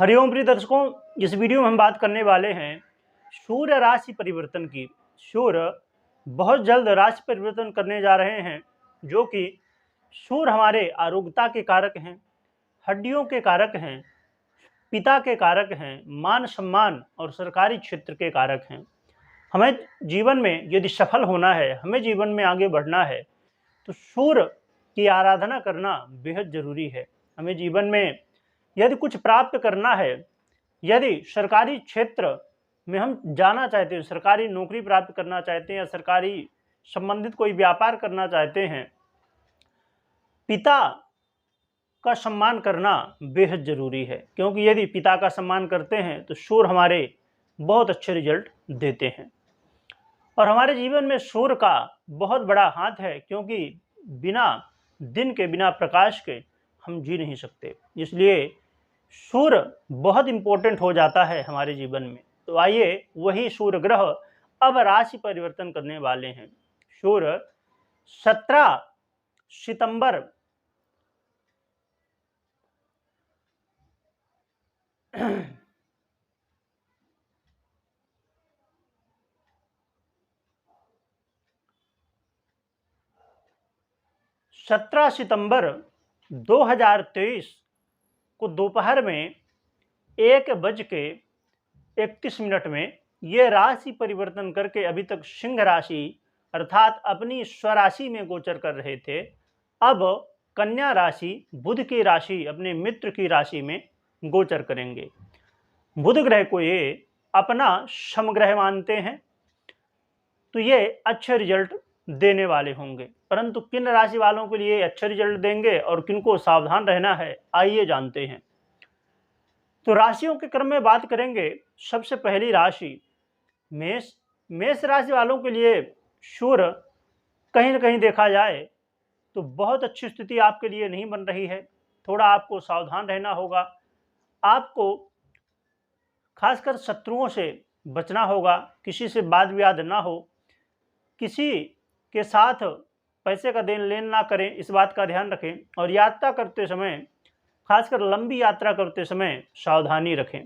हरिओम प्रिय दर्शकों, इस वीडियो में हम बात करने वाले हैं सूर्य राशि परिवर्तन की। सूर्य बहुत जल्द राशि परिवर्तन करने जा रहे हैं, जो कि सूर्य हमारे आरोग्यता के कारक हैं, हड्डियों के कारक हैं, पिता के कारक हैं, मान सम्मान और सरकारी क्षेत्र के कारक हैं। हमें जीवन में यदि सफल होना है, हमें जीवन में आगे बढ़ना है, तो सूर्य की आराधना करना बेहद जरूरी है। हमें जीवन में यदि कुछ प्राप्त करना है, यदि सरकारी क्षेत्र में हम जाना चाहते हैं, सरकारी नौकरी प्राप्त करना चाहते हैं या सरकारी संबंधित कोई व्यापार करना चाहते हैं, पिता का सम्मान करना बेहद जरूरी है। क्योंकि यदि पिता का सम्मान करते हैं तो सूर्य हमारे बहुत अच्छे रिजल्ट देते हैं। और हमारे जीवन में सूर्य का बहुत बड़ा हाथ है, क्योंकि बिना दिन के, बिना प्रकाश के हम जी नहीं सकते। इसलिए सूर्य बहुत इंपॉर्टेंट हो जाता है हमारे जीवन में। तो आइए, वही सूर्य ग्रह अब राशि परिवर्तन करने वाले हैं। सूर्य 17 सितंबर 17 सितंबर 2023 को दोपहर में 1:31 में ये राशि परिवर्तन करके अभी तक सिंह राशि अर्थात अपनी स्वराशि में गोचर कर रहे थे, अब कन्या राशि, बुध की राशि, अपने मित्र की राशि में गोचर करेंगे। बुध ग्रह को ये अपना समग्रह मानते हैं, तो ये अच्छे रिजल्ट देने वाले होंगे। परंतु किन राशि वालों के लिए अच्छे रिजल्ट देंगे और किनको सावधान रहना है, आइए जानते हैं। तो राशियों के क्रम में बात करेंगे। सबसे पहली राशि मेष। मेष राशि वालों के लिए सूर्य कहीं न कहीं देखा जाए तो बहुत अच्छी स्थिति आपके लिए नहीं बन रही है। थोड़ा आपको सावधान रहना होगा। आपको खासकर शत्रुओं से बचना होगा, किसी से वाद विवाद ना हो, किसी के साथ पैसे का देन लेन ना करें, इस बात का ध्यान रखें। और यात्रा करते समय, खासकर लंबी यात्रा करते समय सावधानी रखें।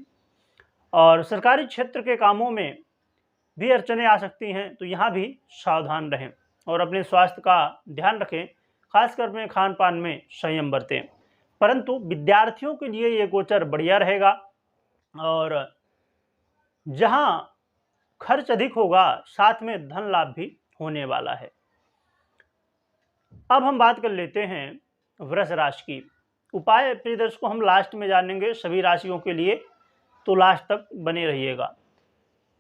और सरकारी क्षेत्र के कामों में भी अड़चनें आ सकती हैं, तो यहाँ भी सावधान रहें और अपने स्वास्थ्य का ध्यान रखें। खासकर में खान पान में संयम बरतें। परंतु विद्यार्थियों के लिए ये गोचर बढ़िया रहेगा, और जहाँ खर्च अधिक होगा, साथ में धन लाभ भी होने वाला है। अब हम बात कर लेते हैं वृष राशि की। उपाय प्रिय दर्शकों हम लास्ट में जानेंगे सभी राशियों के लिए, तो लास्ट तक बने रहिएगा।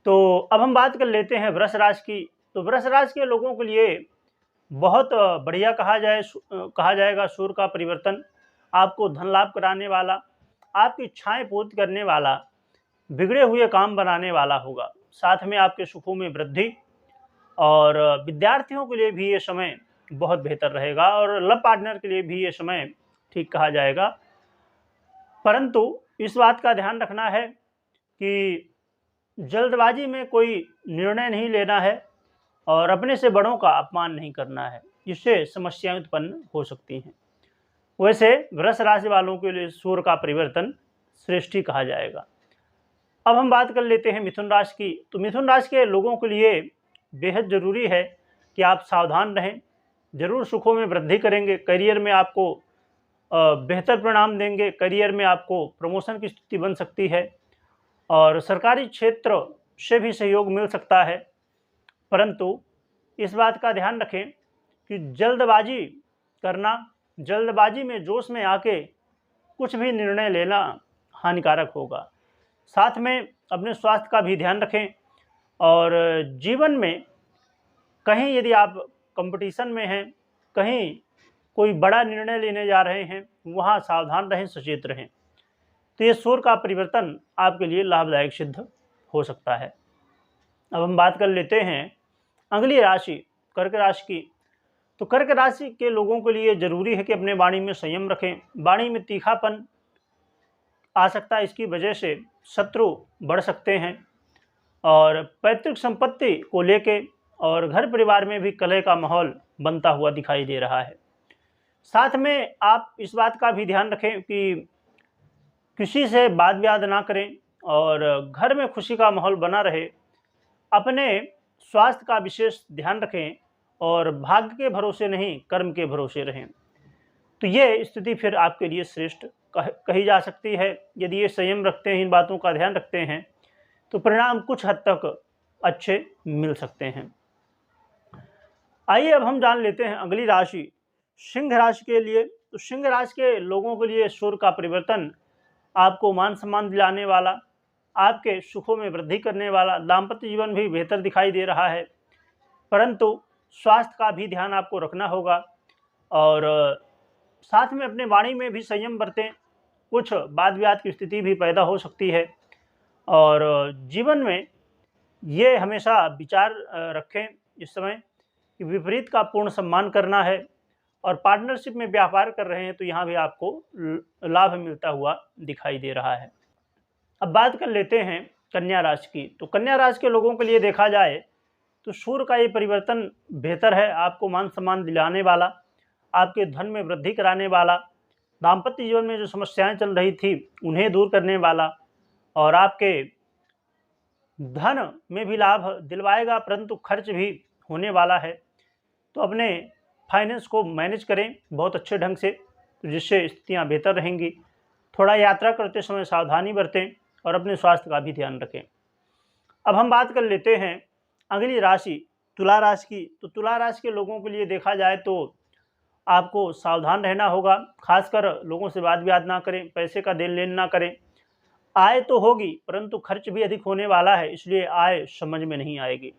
तो अब हम बात कर लेते हैं वृष राशि की। तो वृष राशि के लोगों के लिए बहुत बढ़िया कहा जाएगा सूर्य का परिवर्तन। आपको धन लाभ कराने वाला, आपकी इच्छाएं पूर्ति करने वाला, बिगड़े हुए काम बनाने वाला होगा। साथ में आपके सुखों में वृद्धि, और विद्यार्थियों के लिए भी ये समय बहुत बेहतर रहेगा, और लव पार्टनर के लिए भी ये समय ठीक कहा जाएगा। परंतु इस बात का ध्यान रखना है कि जल्दबाजी में कोई निर्णय नहीं लेना है, और अपने से बड़ों का अपमान नहीं करना है, जिससे समस्याएं उत्पन्न हो सकती हैं। वैसे वृष राशि वालों के लिए सूर्य का परिवर्तन श्रेष्ठ ही कहा जाएगा। अब हम बात कर लेते हैं मिथुन राशि की। तो मिथुन राशि के लोगों के लिए बेहद जरूरी है कि आप सावधान रहें। जरूर सुखों में वृद्धि करेंगे, करियर में आपको बेहतर परिणाम देंगे, करियर में आपको प्रमोशन की स्थिति बन सकती है, और सरकारी क्षेत्र से भी सहयोग मिल सकता है। परंतु इस बात का ध्यान रखें कि जल्दबाजी करना, जल्दबाजी में जोश में आके कुछ भी निर्णय लेना हानिकारक होगा। साथ में अपने स्वास्थ्य का भी ध्यान रखें, और जीवन में कहीं यदि आप कंपटीशन में हैं, कहीं कोई बड़ा निर्णय लेने जा रहे हैं, वहाँ सावधान रहें, सचेत रहें। तो ये सूर्य का परिवर्तन आपके लिए लाभदायक सिद्ध हो सकता है। अब हम बात कर लेते हैं अगली राशि कर्क राशि की। तो कर्क राशि के लोगों के लिए जरूरी है कि अपने वाणी में संयम रखें। वाणी में तीखापन आ सकता है, इसकी वजह से शत्रु बढ़ सकते हैं, और पैतृक संपत्ति को लेके और घर परिवार में भी कलह का माहौल बनता हुआ दिखाई दे रहा है। साथ में आप इस बात का भी ध्यान रखें कि किसी से वाद विवाद ना करें और घर में खुशी का माहौल बना रहे। अपने स्वास्थ्य का विशेष ध्यान रखें और भाग्य के भरोसे नहीं, कर्म के भरोसे रहें। तो ये स्थिति फिर आपके लिए श्रेष्ठ कही जा सकती है। यदि ये संयम रखते हैं, इन बातों का ध्यान रखते हैं, तो परिणाम कुछ हद तक अच्छे मिल सकते हैं। आइए अब हम जान लेते हैं अगली राशि सिंह राशि के लिए। तो सिंह राशि के लोगों के लिए सूर्य का परिवर्तन आपको मान सम्मान दिलाने वाला, आपके सुखों में वृद्धि करने वाला, दाम्पत्य जीवन भी बेहतर दिखाई दे रहा है। परंतु स्वास्थ्य का भी ध्यान आपको रखना होगा और साथ में अपने वाणी में भी संयम बरतें। कुछ वाद विवाद की स्थिति भी पैदा हो सकती है और जीवन में ये हमेशा विचार रखें इस समय कि विपरीत का पूर्ण सम्मान करना है और पार्टनरशिप में व्यापार कर रहे हैं तो यहाँ भी आपको लाभ मिलता हुआ दिखाई दे रहा है। अब बात कर लेते हैं कन्या राशि की। तो कन्या राशि के लोगों के लिए देखा जाए तो सूर्य का ये परिवर्तन बेहतर है, आपको मान सम्मान दिलाने वाला, आपके धन में वृद्धि कराने वाला, दाम्पत्य जीवन में जो समस्याएं चल रही थी उन्हें दूर करने वाला और आपके धन में भी लाभ दिलवाएगा, परंतु खर्च भी होने वाला है। तो अपने फाइनेंस को मैनेज करें बहुत अच्छे ढंग से, तो जिससे स्थितियाँ बेहतर रहेंगी। थोड़ा यात्रा करते समय सावधानी बरतें और अपने स्वास्थ्य का भी ध्यान रखें। अब हम बात कर लेते हैं अगली राशि तुला राशि की। तो तुला राशि के लोगों के लिए देखा जाए तो आपको सावधान रहना होगा, खासकर लोगों से वाद विवाद ना करें, पैसे का देन लेन ना करें। आय तो होगी परंतु खर्च भी अधिक होने वाला है, इसलिए आय समझ में नहीं आएगी।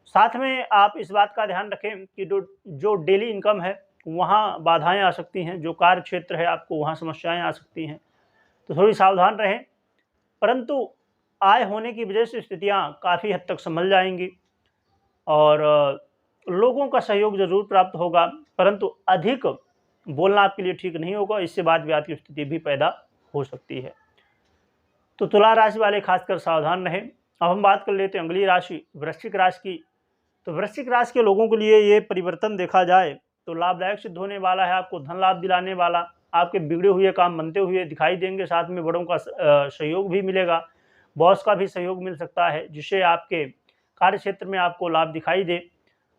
साथ में आप इस बात का ध्यान रखें कि जो डेली इनकम है वहाँ बाधाएं आ सकती हैं, जो कार्य क्षेत्र है आपको वहाँ समस्याएं आ सकती हैं, तो थोड़ी सावधान रहें। परंतु आय होने की वजह से स्थितियाँ काफ़ी हद तक संभल जाएंगी और लोगों का सहयोग जरूर प्राप्त होगा, परंतु अधिक बोलना आपके लिए ठीक नहीं होगा, इससे वाद विवाद की स्थिति भी पैदा हो सकती है। तो तुला राशि वाले खासकर सावधान रहें। अब हम बात कर लेते हैं अगली राशि वृश्चिक राशि की। तो वृश्चिक राशि के लोगों के लिए ये परिवर्तन देखा जाए तो लाभदायक सिद्ध होने वाला है, आपको धन लाभ दिलाने वाला, आपके बिगड़े हुए काम बनते हुए दिखाई देंगे, साथ में बड़ों का सहयोग भी मिलेगा, बॉस का भी सहयोग मिल सकता है, जिससे आपके कार्य क्षेत्र में आपको लाभ दिखाई दे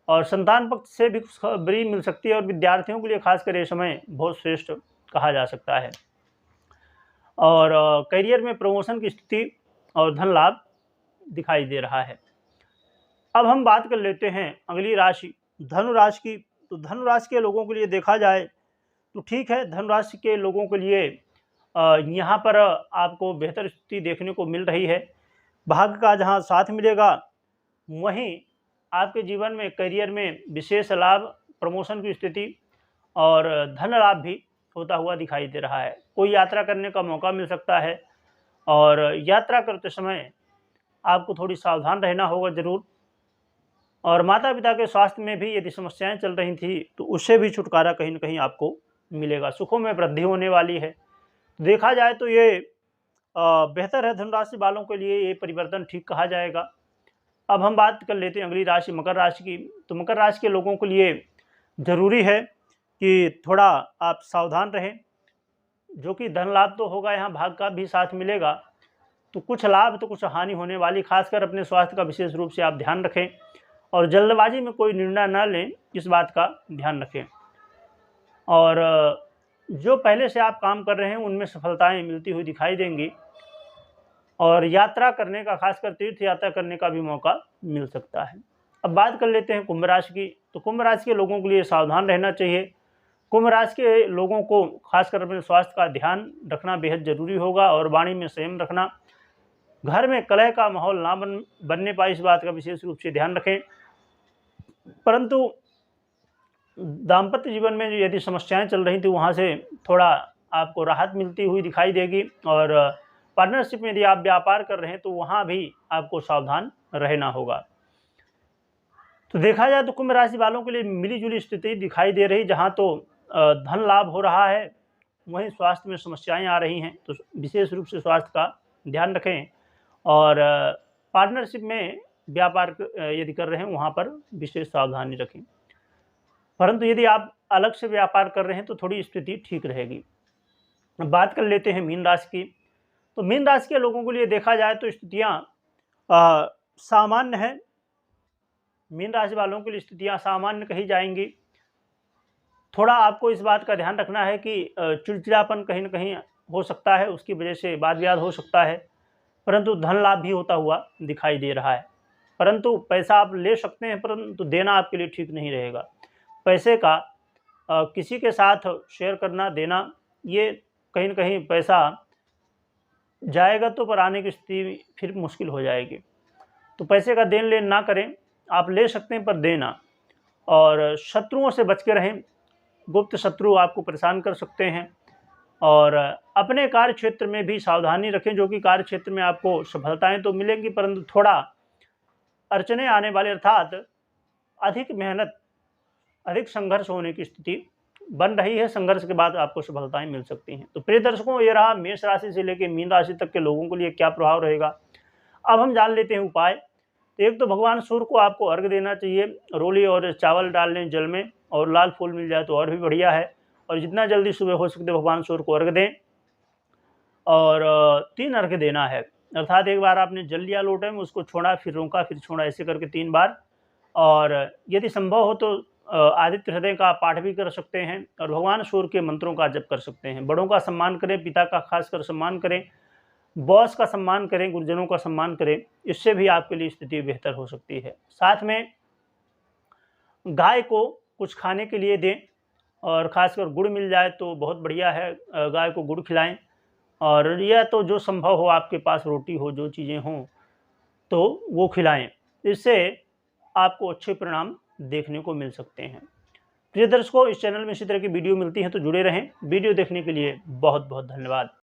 और संतान पक्ष से भी खुशखबरी मिल सकती है और विद्यार्थियों के लिए खासकर ये समय बहुत श्रेष्ठ कहा जा सकता है और करियर में प्रमोशन की स्थिति और धन लाभ दिखाई दे रहा है। अब हम बात कर लेते हैं अगली राशि धनु राशि की। तो धनु राशि के लोगों के लिए देखा जाए तो ठीक है, धनु राशि के लोगों के लिए यहाँ पर आपको बेहतर स्थिति देखने को मिल रही है। भाग्य का जहाँ साथ मिलेगा वहीं आपके जीवन में करियर में विशेष लाभ, प्रमोशन की स्थिति और धन लाभ भी होता हुआ दिखाई दे रहा है। कोई यात्रा करने का मौका मिल सकता है और यात्रा करते समय आपको थोड़ी सावधान रहना होगा जरूर और माता पिता के स्वास्थ्य में भी यदि समस्याएं चल रही थी तो उससे भी छुटकारा कहीं न कहीं आपको मिलेगा। सुखों में वृद्धि होने वाली है। देखा जाए तो ये बेहतर है, धनुराशि वालों के लिए ये परिवर्तन ठीक कहा जाएगा। अब हम बात कर लेते हैं अगली राशि मकर राशि की। तो मकर राशि के लोगों के लिए ज़रूरी है कि थोड़ा आप सावधान रहें, जो कि धन लाभ तो होगा, यहाँ भाग्य का भी साथ मिलेगा, तो कुछ लाभ तो कुछ हानि होने वाली। खासकर अपने स्वास्थ्य का विशेष रूप से आप ध्यान रखें और जल्दबाजी में कोई निर्णय न लें, इस बात का ध्यान रखें। और जो पहले से आप काम कर रहे हैं उनमें सफलताएं मिलती हुई दिखाई देंगी और यात्रा करने का, खासकर तीर्थ यात्रा करने का भी मौका मिल सकता है। अब बात कर लेते हैं कुंभ राशि की। तो कुंभ राशि के लोगों के लिए सावधान रहना चाहिए। कुंभ राशि के लोगों को खासकर अपने स्वास्थ्य का ध्यान रखना बेहद जरूरी होगा और वाणी में संयम रखना। घर में कलह का माहौल ना बनने पाए, इस बात का विशेष रूप से ध्यान रखें। परंतु दाम्पत्य जीवन में यदि समस्याएं चल रही थी वहाँ से थोड़ा आपको राहत मिलती हुई दिखाई देगी और पार्टनरशिप में यदि आप व्यापार कर रहे हैं तो वहाँ भी आपको सावधान रहना होगा। तो देखा जाए तो कुंभ राशि वालों के लिए मिलीजुली स्थिति दिखाई दे रही, जहाँ तो धन लाभ हो रहा है वहीं स्वास्थ्य में समस्याएं आ रही हैं। तो विशेष रूप से स्वास्थ्य का ध्यान रखें और पार्टनरशिप में व्यापार यदि कर रहे हैं वहाँ पर विशेष सावधानी रखें। परंतु यदि आप अलग से व्यापार कर रहे हैं तो थोड़ी स्थिति ठीक रहेगी। बात कर लेते हैं मीन राशि की। तो मीन राशि के लोगों के लिए देखा जाए तो स्थितियाँ सामान्य है। मीन राशि वालों के लिए स्थितियाँ सामान्य कही जाएंगी। थोड़ा आपको इस बात का ध्यान रखना है कि चिड़चिड़ापन कहीं न कहीं हो सकता है, उसकी वजह से वाद-विवाद हो सकता है, परंतु धन लाभ भी होता हुआ दिखाई दे रहा है। परंतु पैसा आप ले सकते हैं, परंतु देना आपके लिए ठीक नहीं रहेगा। पैसे का किसी के साथ शेयर करना, देना, ये कहीं न कहीं पैसा जाएगा तो पर आने की स्थिति फिर मुश्किल हो जाएगी। तो पैसे का देन-लेन ना करें, आप ले सकते हैं पर दें ना। और शत्रुओं से बच के रहें, गुप्त शत्रु आपको परेशान कर सकते हैं। और अपने कार्य क्षेत्र में भी सावधानी रखें, जो कि कार्य क्षेत्र में आपको सफलताएँ तो मिलेंगी, परंतु थोड़ा अड़चनें आने वाली, अर्थात अधिक मेहनत, अधिक संघर्ष होने की स्थिति बन रही है। संघर्ष के बाद आपको सफलताएँ मिल सकती हैं। तो प्रिय दर्शकों, ये रहा मेष राशि से लेके मीन राशि तक के लोगों के लिए क्या प्रभाव रहेगा। अब हम जान लेते हैं उपाय। तो एक तो भगवान सूर्य को आपको अर्घ्य देना चाहिए। रोली और चावल डाल लें जल में, और लाल फूल मिल जाए तो और भी बढ़िया है। और जितना जल्दी सुबह हो सकते भगवान सूर्य को अर्घ्य दें। और 3 अर्घ्य देना है, अर्थात एक बार आपने जल लिया लोटे में, उसको छोड़ा, फिर रोका, फिर छोड़ा, ऐसे करके 3 बार। और यदि संभव हो तो आदित्य हृदय का पाठ भी कर सकते हैं, और भगवान सूर्य के मंत्रों का जप कर सकते हैं। बड़ों का सम्मान करें, पिता का खासकर सम्मान करें, बॉस का सम्मान करें, गुरुजनों का सम्मान करें, इससे भी आपके लिए स्थिति बेहतर हो सकती है। साथ में गाय को कुछ खाने के लिए दें, और ख़ासकर गुड़ मिल जाए तो बहुत बढ़िया है, गाय को गुड़ खिलाएं। और या तो जो संभव हो, आपके पास रोटी हो, जो चीज़ें हों तो वो खिलाएं। इससे आपको अच्छे परिणाम देखने को मिल सकते हैं। प्रिय दर्शकों, इस चैनल में इसी तरह की वीडियो मिलती हैं तो जुड़े रहें। वीडियो देखने के लिए बहुत बहुत धन्यवाद।